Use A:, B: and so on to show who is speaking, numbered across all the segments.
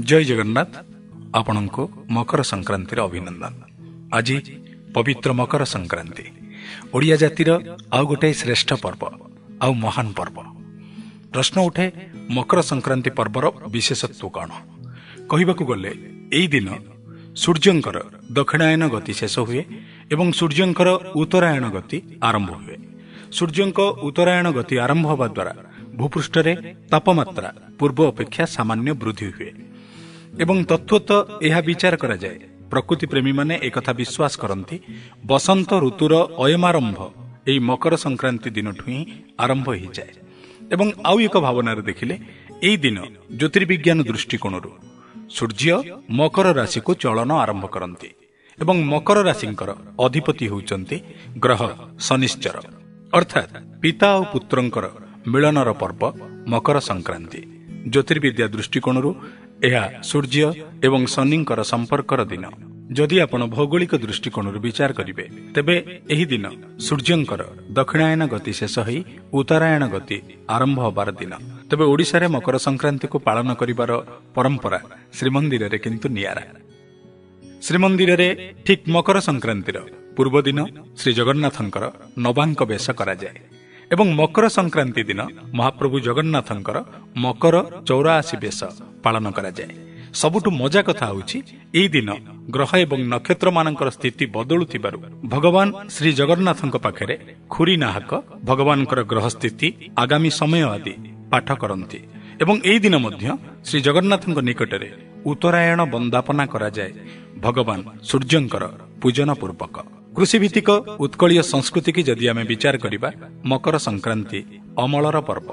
A: जय जगन्नाथ। आपण को मकर संक्रांति अभिनंदन। आज पवित्र मकर संक्रांति ओडिया जातिर आउ गोटे श्रेष्ठ पर्व आउ महान पर्व। प्रश्न उठे मकर संक्रांति पर्वर विशेषत्व कौन? कहबाकू गले एई दिन सूर्यंकर दक्षिणायन गति शेष हुए एवं सूर्यंकर उत्तरायण गति आरंभ हुए। सूर्यंक उत्तरायण गति आरंभ होगा द्वारा भूपृष्ठ रे तापमात्रा पूर्व अपेक्षा सामान्य वृद्धि हुए एवं तत्वतः यह विचार करा जाए। प्रकृति प्रेमी माने एकथा विश्वास करती बसंत ऋतुर अयमारंभ एई मकर संक्रांति दिन ही आरंभ हो जाए। एवं आउ एक भावनार देखिले एई दिन ज्योतिर्विज्ञान दृष्टिकोण सूर्य मकर राशि को चलन आरंभ करती एवं मकर राशिंकर अधिपति होउचंती ग्रह शनिश्चर, अर्थात पिता और पुत्रंकर मिलनर पर्व मकर संक्रांति। ज्योतिर्विद्या दृष्टिकोण यह सूर्य एवं शनिंकर संपर्कर दिन। जदि आपण भौगोलिक दृष्टिकोण विचार करिवे तेबे एही दिन सूर्यंकर दक्षिणायन गति शेष होई उत्तरायण गति आरंभ होबार दिन। तेबे ओडिशा रे मकर संक्रांति को पालन करिवार परंपरा श्रीमंदिर रे किंतु नियारा। श्रीमंदिर रे ठीक मकर संक्रांतिर पूर्व दिन श्री जगन्नाथंकर नवांक बेश करा जाए एवं मकर संक्रांति दिन महाप्रभु जगन्नाथंकर मकर 84 बेश पालन करा जाए। सबुठु मजा कथा होउछि एई दिन ग्रह एवं नक्षत्र मानकर स्थिति बदलुथिबारु भगवान श्री जगन्नाथंक पाखरे खुरी नाहक भगवानकर ग्रह स्थिति आगामी समय आदि पाठ करंती एवं एई दिन मध्य श्री जगन्नाथंक निकटरे उत्तरायण वंदापना करा जाए भगवान सूर्यंकर पूजन पूर्वक। कृषिभित्तिक उत्कलीय संस्कृति की जदि आमे विचार करिबा मकर संक्रांति अमलर पर्व।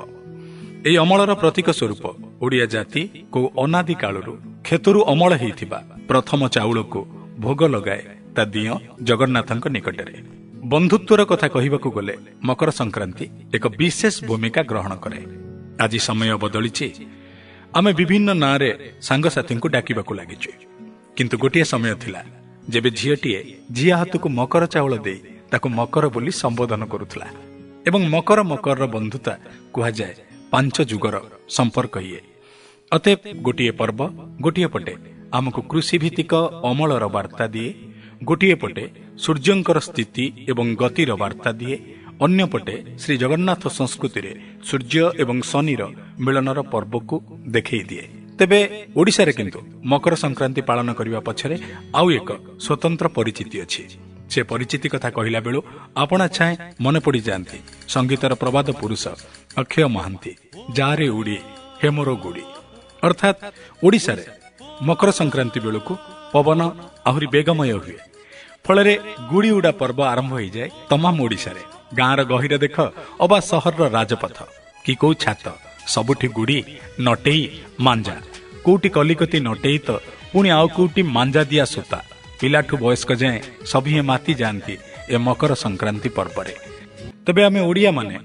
A: एई अमलर प्रतीक स्वरूप ओडिया जाति को अनादि कालरू खेतरु अमल हेइथिबा प्रथम चाउल को भोग लगाए ता दियो जगन्नाथंक निकटरे। बंधुत्वर कथा कहिबाकू गले मकर संक्रांति एक विशेष भूमिका ग्रहण करे। आज समय बदलिछि, आमे विभिन्न नारे सांगसाथी को डाकिबाकू लागिछु, किंतु गोटिए समय थिला जेबे झीयटीए झिया हाथ को मकर चाउल दे ताको मकर बोली संबोधन करुथला एवं मकर मकर बंधुता कुहा जाए 5 जुगर संपर्क ये। अतएव गोटिए पर्व गोटिए पटे आमको कृषि भित्तिक अमलर वार्ता दिए, गोटिए पटे सूर्यंकर स्थिति एवं गतिर वार्ता दिए, अन्य पटे श्री जगन्नाथ संस्कृति रे सूर्य एवं शनिर मिलनर पर्व को देखै दिए। तेबे ओडिशा रे किंतु मकर संक्रांति पालन करिवा पछरे आउ एक स्वतंत्र परिचिति अछि। से परिचिति कथा कहिला बेलु आपणा छाए मन पड़ी जानती संगीतर प्रवाद पुरुष अक्षय महांती जारे उड़ी हेमरो गुड़ी। अर्थात ओडिशा रे मकर संक्रांति बेलुकु पवन आहुरी बेगमय हुए, फलरे गुड़ी उड़ा पर्व आरंभ हो जाए तमाम ओडिशा रे। गाँर गहिर देख अबा सहर राजपथ कि कौ छात सबुठी गुड़ी नटेई मांजा, कोउटी कलिकती नटेई तो पुणी आउ कोउटी मांजा दिया सूता। पिलाठू वयस्क जाए सभी माती जानती ए मकर संक्रांति पर्व रे। तबे आमे ओडिया माने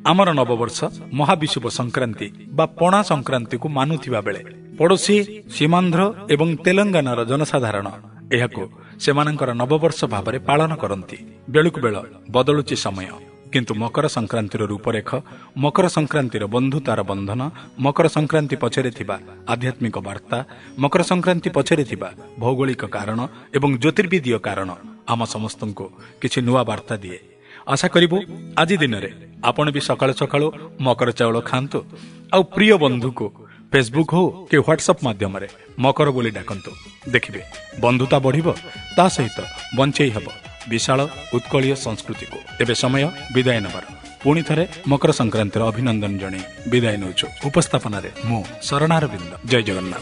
A: आमर नववर्ष महाविषुव संक्रांति बा पणा संक्रांति को मानुथिबा बेले पड़ोशी सीमांध्र एवं तेलंगानार जनसाधारण एहाको सेमानंकर नववर्ष भाबरे पालन करंती। बेलुक बेल बदलुची समय, किंतु मकर संक्रांतिर रूपरेख, मकर संक्रांतिर बंधुतार बंधन, मकर संक्रांति पछरे थिबा आध्यात्मिक वार्ता, मकर संक्रांति पछरे थिबा भौगोलिक कारण एवं ज्योतिर्विदीय कारण आम समस्तंको किछि नुआ वार्ता दिए। आशा करिबो आज दिन रे आपण भी सकाळु सकाळु मकर चाउल खांतु आ प्रिय बंधु को फेसबुक हो कि व्हाट्सएप माध्यम रे मकर बोली डाकंतु। देखिबे बंधुता बढ़िबो, ता सहित बंचेई हबो विशाल उत्कलीय संस्कृति को। एबे समय विदाय नबार पुणी थरे मकर संक्रांतिर अभिनंदन जणे विदाय नउछु। उपस्थापन रे मु शरणार बिंद। जय जगन्नाथ।